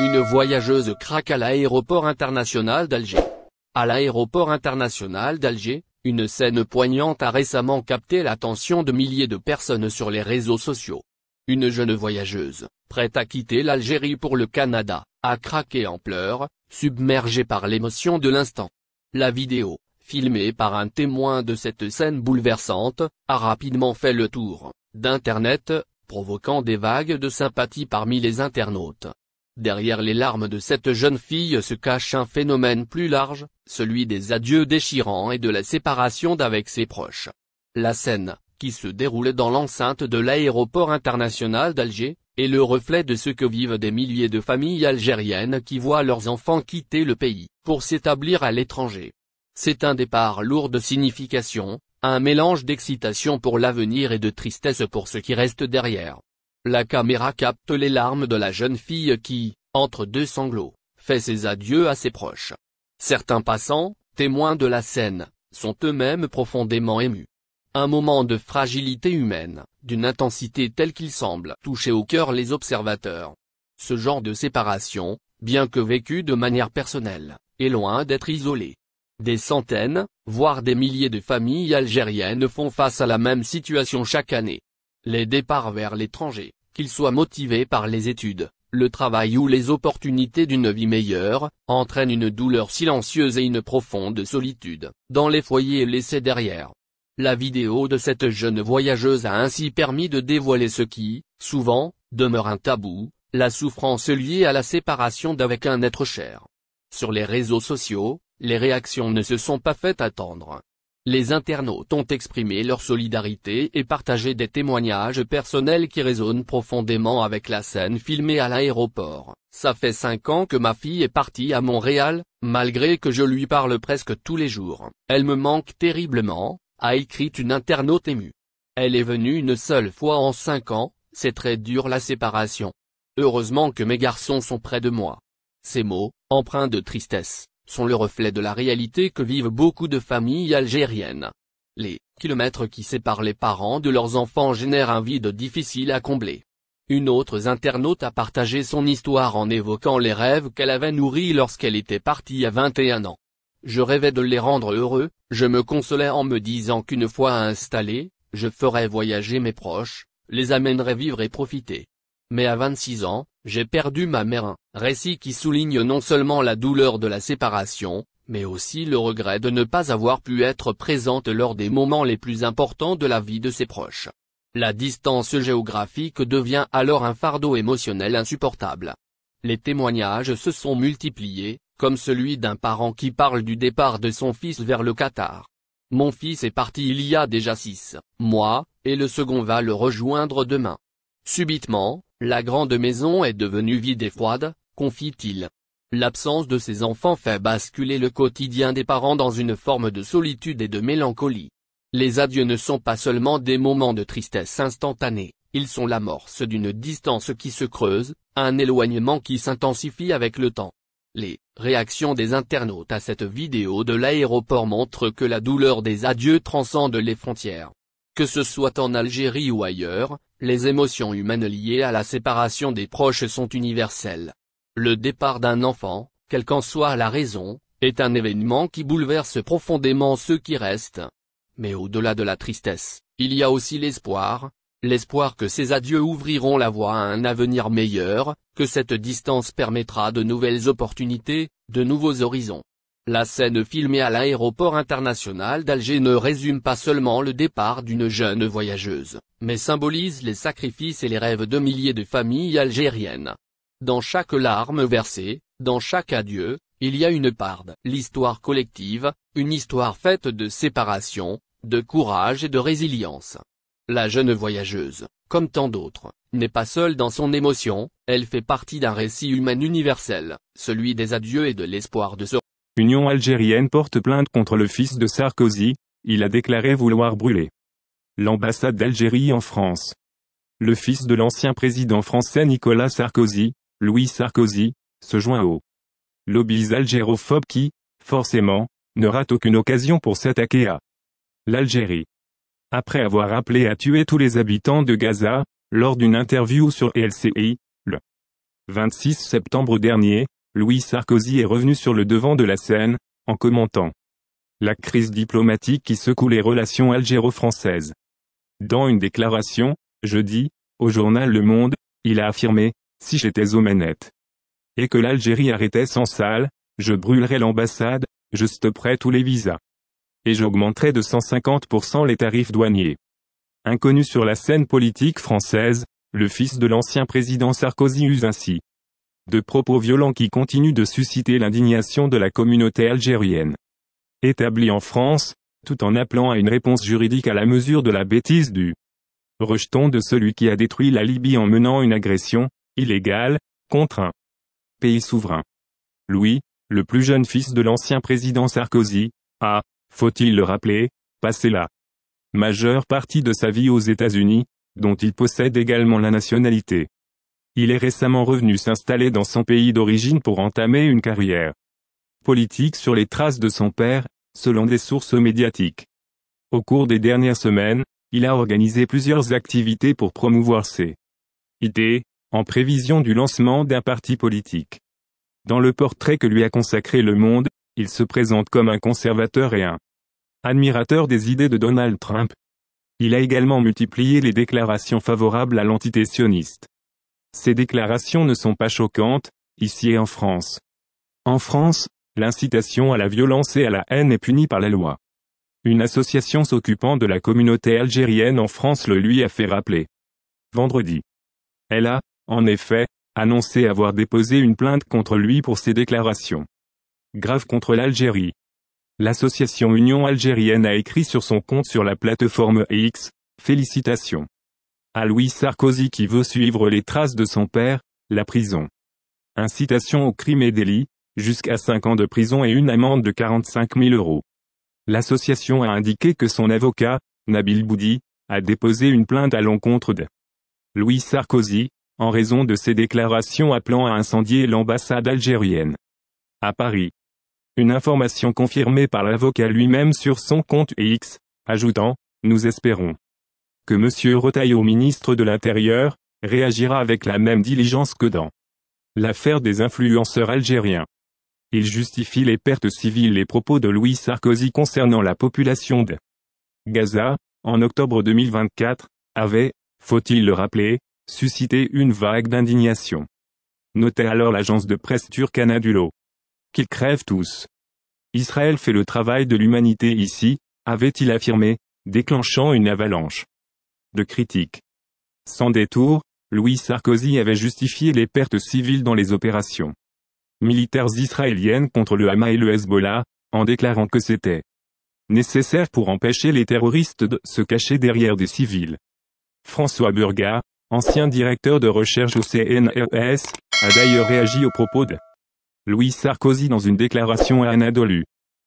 Une voyageuse craque à l'aéroport international d'Alger. À l'aéroport international d'Alger, une scène poignante a récemment capté l'attention de milliers de personnes sur les réseaux sociaux. Une jeune voyageuse, prête à quitter l'Algérie pour le Canada, a craqué en pleurs, submergée par l'émotion de l'instant. La vidéo, filmée par un témoin de cette scène bouleversante, a rapidement fait le tour d'Internet, provoquant des vagues de sympathie parmi les internautes. Derrière les larmes de cette jeune fille se cache un phénomène plus large, celui des adieux déchirants et de la séparation d'avec ses proches. La scène, qui se déroule dans l'enceinte de l'aéroport international d'Alger, est le reflet de ce que vivent des milliers de familles algériennes qui voient leurs enfants quitter le pays, pour s'établir à l'étranger. C'est un départ lourd de signification, un mélange d'excitation pour l'avenir et de tristesse pour ce qui reste derrière. La caméra capte les larmes de la jeune fille qui, entre deux sanglots, fait ses adieux à ses proches. Certains passants, témoins de la scène, sont eux-mêmes profondément émus. Un moment de fragilité humaine, d'une intensité telle qu'il semble toucher au cœur les observateurs. Ce genre de séparation, bien que vécu de manière personnelle, est loin d'être isolé. Des centaines, voire des milliers de familles algériennes font face à la même situation chaque année. Les départs vers l'étranger, qu'ils soient motivés par les études, le travail ou les opportunités d'une vie meilleure, entraînent une douleur silencieuse et une profonde solitude, dans les foyers laissés derrière. La vidéo de cette jeune voyageuse a ainsi permis de dévoiler ce qui, souvent, demeure un tabou, la souffrance liée à la séparation d'avec un être cher. Sur les réseaux sociaux, les réactions ne se sont pas fait attendre. Les internautes ont exprimé leur solidarité et partagé des témoignages personnels qui résonnent profondément avec la scène filmée à l'aéroport. Ça fait 5 ans que ma fille est partie à Montréal, malgré que je lui parle presque tous les jours. Elle me manque terriblement, a écrit une internaute émue. Elle est venue une seule fois en 5 ans, c'est très dur la séparation. Heureusement que mes garçons sont près de moi. Ces mots, empreints de tristesse, sont le reflet de la réalité que vivent beaucoup de familles algériennes. Les kilomètres qui séparent les parents de leurs enfants génèrent un vide difficile à combler. Une autre internaute a partagé son histoire en évoquant les rêves qu'elle avait nourris lorsqu'elle était partie à 21 ans. Je rêvais de les rendre heureux, je me consolais en me disant qu'une fois installé, je ferais voyager mes proches, les amènerais vivre et profiter. Mais à 26 ans, j'ai perdu ma mère, un récit qui souligne non seulement la douleur de la séparation, mais aussi le regret de ne pas avoir pu être présente lors des moments les plus importants de la vie de ses proches. La distance géographique devient alors un fardeau émotionnel insupportable. Les témoignages se sont multipliés, comme celui d'un parent qui parle du départ de son fils vers le Qatar. Mon fils est parti il y a déjà 6 mois, et le second va le rejoindre demain. Subitement, la grande maison est devenue vide et froide, confie-t-il. L'absence de ses enfants fait basculer le quotidien des parents dans une forme de solitude et de mélancolie. Les adieux ne sont pas seulement des moments de tristesse instantanée, ils sont l'amorce d'une distance qui se creuse, un éloignement qui s'intensifie avec le temps. Les réactions des internautes à cette vidéo de l'aéroport montrent que la douleur des adieux transcende les frontières. Que ce soit en Algérie ou ailleurs, les émotions humaines liées à la séparation des proches sont universelles. Le départ d'un enfant, quelle qu'en soit la raison, est un événement qui bouleverse profondément ceux qui restent. Mais au-delà de la tristesse, il y a aussi l'espoir que ces adieux ouvriront la voie à un avenir meilleur, que cette distance permettra de nouvelles opportunités, de nouveaux horizons. La scène filmée à l'aéroport international d'Alger ne résume pas seulement le départ d'une jeune voyageuse, mais symbolise les sacrifices et les rêves de milliers de familles algériennes. Dans chaque larme versée, dans chaque adieu, il y a une part de l'histoire collective, une histoire faite de séparation, de courage et de résilience. La jeune voyageuse, comme tant d'autres, n'est pas seule dans son émotion, elle fait partie d'un récit humain universel, celui des adieux et de l'espoir de se Union algérienne porte plainte contre le fils de Sarkozy, il a déclaré vouloir brûler l'ambassade d'Algérie en France. Le fils de l'ancien président français Nicolas Sarkozy, Louis Sarkozy, se joint aux lobbies algérophobes qui, forcément, ne ratent aucune occasion pour s'attaquer à l'Algérie. Après avoir appelé à tuer tous les habitants de Gaza, lors d'une interview sur LCI, le 26 septembre dernier, Louis Sarkozy est revenu sur le devant de la scène, en commentant la crise diplomatique qui secoue les relations algéro-françaises. Dans une déclaration, jeudi, au journal Le Monde, il a affirmé « Si j'étais aux manettes et que l'Algérie arrêtait sans salle, je brûlerais l'ambassade, je stopperais tous les visas. Et j'augmenterais de 150% les tarifs douaniers. » Inconnu sur la scène politique française, le fils de l'ancien président Sarkozy use ainsi de propos violents qui continuent de susciter l'indignation de la communauté algérienne. Établi en France, tout en appelant à une réponse juridique à la mesure de la bêtise du rejeton de celui qui a détruit la Libye en menant une agression illégale contre un pays souverain. Louis, le plus jeune fils de l'ancien président Sarkozy, a, faut-il le rappeler, passé la majeure partie de sa vie aux États-Unis, dont il possède également la nationalité. Il est récemment revenu s'installer dans son pays d'origine pour entamer une carrière politique sur les traces de son père, selon des sources médiatiques. Au cours des dernières semaines, il a organisé plusieurs activités pour promouvoir ses idées, en prévision du lancement d'un parti politique. Dans le portrait que lui a consacré Le Monde, il se présente comme un conservateur et un admirateur des idées de Donald Trump. Il a également multiplié les déclarations favorables à l'entité sioniste. Ces déclarations ne sont pas choquantes, ici et en France. En France, l'incitation à la violence et à la haine est punie par la loi. Une association s'occupant de la communauté algérienne en France le lui a fait rappeler. Vendredi. Elle a, en effet, annoncé avoir déposé une plainte contre lui pour ses déclarations graves contre l'Algérie. L'association Union algérienne a écrit sur son compte sur la plateforme X, « Félicitations à Louis Sarkozy qui veut suivre les traces de son père, la prison. Incitation au crime et délit, jusqu'à 5 ans de prison et une amende de 45 000 €. L'association a indiqué que son avocat, Nabil Boudi, a déposé une plainte à l'encontre de Louis Sarkozy, en raison de ses déclarations appelant à incendier l'ambassade algérienne à Paris. Une information confirmée par l'avocat lui-même sur son compte X, ajoutant « Nous espérons que M. Retailleau, ministre de l'Intérieur, réagira avec la même diligence que dans l'affaire des influenceurs algériens. » Il justifie les pertes civiles. Les propos de Louis Sarkozy concernant la population de Gaza, en octobre 2024, avaient, faut-il le rappeler, suscité une vague d'indignation. Notait alors l'agence de presse turque Anadolu. Qu'ils crèvent tous. Israël fait le travail de l'humanité ici, avait-il affirmé, déclenchant une avalanche de critiques. Sans détour, Louis Sarkozy avait justifié les pertes civiles dans les opérations militaires israéliennes contre le Hamas et le Hezbollah, en déclarant que c'était nécessaire pour empêcher les terroristes de se cacher derrière des civils. François Burga, ancien directeur de recherche au CNRS, a d'ailleurs réagi aux propos de Louis Sarkozy dans une déclaration à Anadolu.